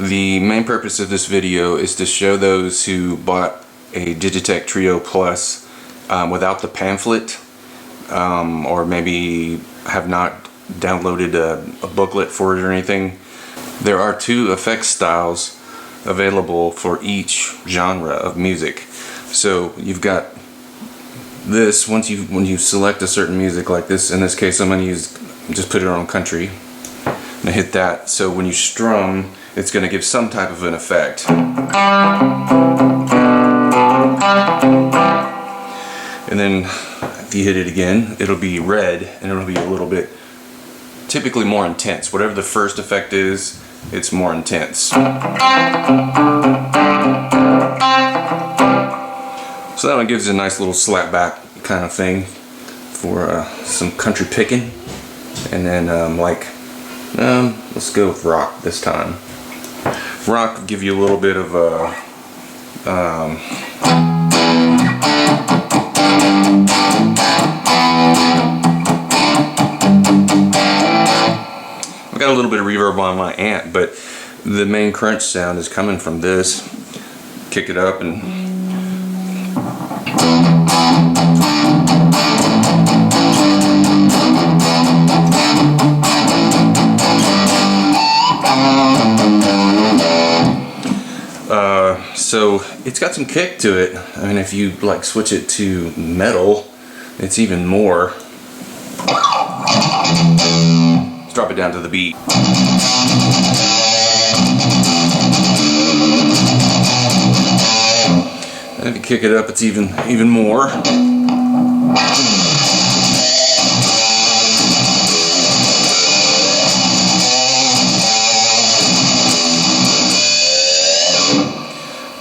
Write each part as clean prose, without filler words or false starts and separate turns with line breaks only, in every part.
The main purpose of this video is to show those who bought a Digitech Trio Plus without the pamphlet, or maybe have not downloaded a booklet for it or anything. There are two effect styles available for each genre of music. So you've got this, when you select a certain music like this, in this case I'm going to just put it on country and hit that. So when you strum, it's going to give some type of an effect. And then if you hit it again, it'll be red and it'll be a little bit, typically more intense. Whatever the first effect is, it's more intense. So that one gives you a nice little slap back kind of thing for some country picking. And then let's go with rock this time. Rock will give you a little bit of a I've got a little bit of reverb on my amp, but the main crunch sound is coming from this. Kick it up and so it's got some kick to it. I mean, if you like switch it to metal, it's even more. Let's drop it down to the beat. And if you kick it up, it's even more.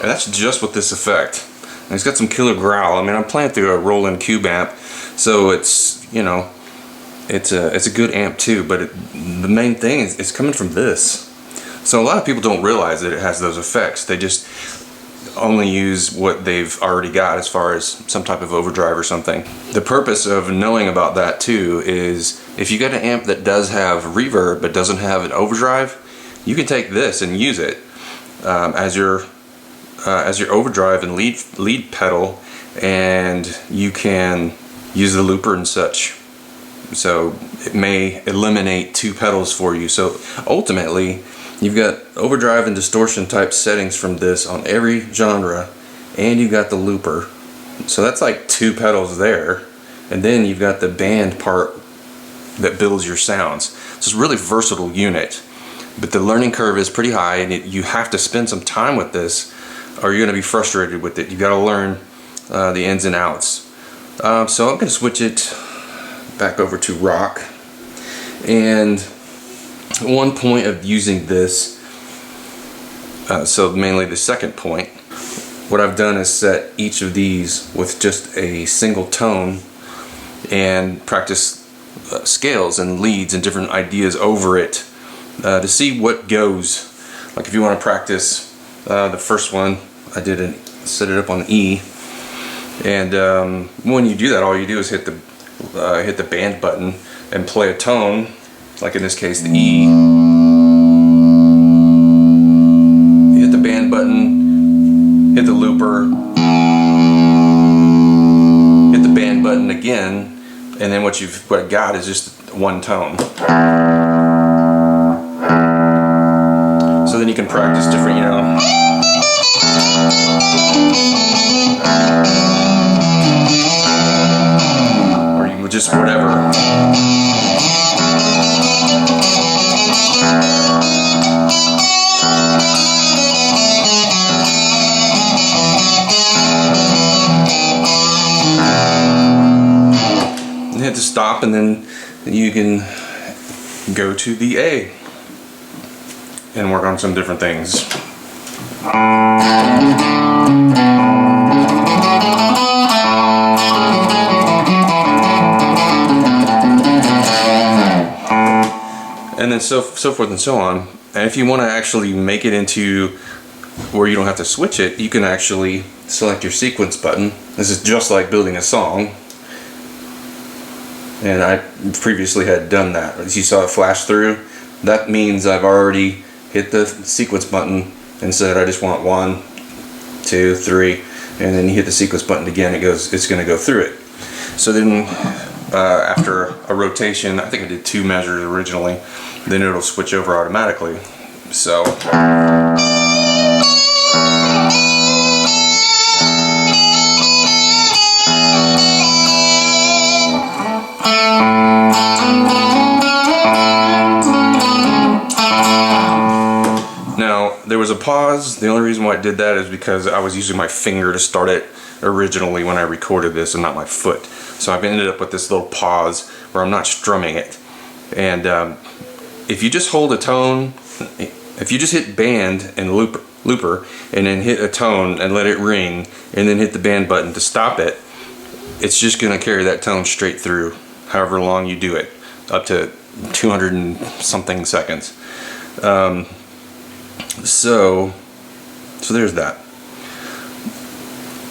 And that's just with this effect. And it's got some killer growl. I mean, I'm playing through a Roland Cube amp, so it's, you know, it's a good amp too. But the main thing is it's coming from this. So a lot of people don't realize that it has those effects. They just only use what they've already got as far as some type of overdrive or something. The purpose of knowing about that too is if you got an amp that does have reverb but doesn't have an overdrive, you can take this and use it as your overdrive and lead pedal, and you can use the looper and such. So it may eliminate two pedals for you. So ultimately, you've got overdrive and distortion type settings from this on every genre, and you've got the looper. So that's like two pedals there, and then you've got the band part that builds your sounds. So it's a really versatile unit, but the learning curve is pretty high, and you have to spend some time with this, or you're going to be frustrated with it. You got to learn the ins and outs. So I'm going to switch it back over to rock. And one point of using this, so mainly the second point, what I've done is set each of these with just a single tone and practice scales and leads and different ideas over it to see what goes. Like if you want to practice the first one, I did set it up on E, and when you do that, all you do is hit the band button and play a tone, like in this case the E. You hit the band button, hit the looper, hit the band button again, and then what I got is just one tone. So then you can practice different, you know. Or you would just whatever. You hit to stop, and then you can go to the A and work on some different things. And then so forth and so on. And if you want to actually make it into where you don't have to switch it, you can actually select your sequence button. This is just like building a song. And I previously had done that. As you saw it flash through, that means I've already hit the sequence button and said I just want 1, 2, 3, and then you hit the sequence button again, it's going to go through it. So then after a rotation, I think I did 2 measures originally, then it'll switch over automatically. So now there was a pause. The only reason why I did that is because I was using my finger to start it originally when I recorded this and not my foot. So I've ended up with this little pause where I'm not strumming it. And if you just hold a tone, if you just hit band and looper and then hit a tone and let it ring and then hit the band button to stop it, it's just going to carry that tone straight through however long you do it, up to 200 and something seconds. So there's that.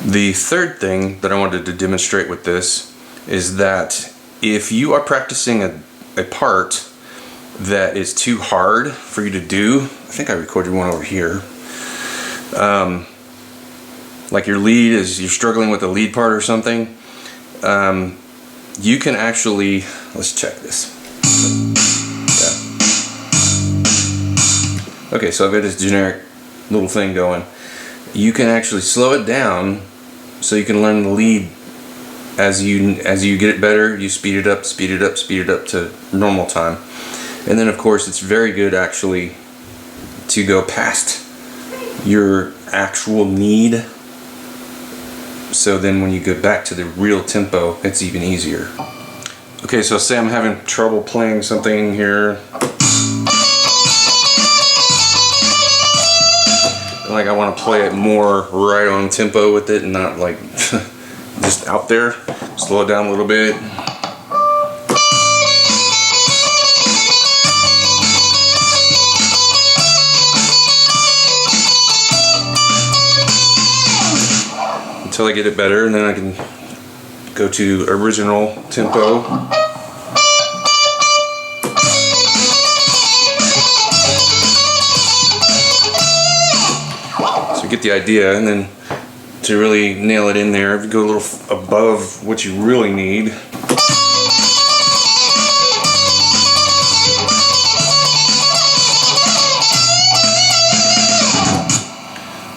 The third thing that I wanted to demonstrate with this is that if you are practicing a part that is too hard for you to do, I think I recorded one over here, like your lead is, you're struggling with the lead part or something, you can actually, let's check this. Yeah. Okay, so I've got this generic little thing going. You can actually slow it down so you can learn the lead as you get it better. You speed it up, speed it up, speed it up to normal time. And then of course it's very good actually to go past your actual need, so then when you go back to the real tempo it's even easier. Okay, so say I'm having trouble playing something here, like I want to play it more right on tempo with it and not like just out there. Slow it down a little bit. Until I get it better, and then I can go to original tempo. So you get the idea, and then to really nail it in there, if you go a little above what you really need.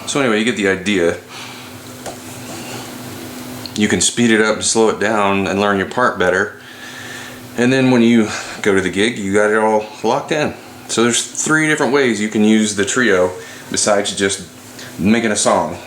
So anyway, you get the idea. You can speed it up and slow it down and learn your part better. And then when you go to the gig, you got it all locked in. So there's 3 different ways you can use the Trio besides just making a song.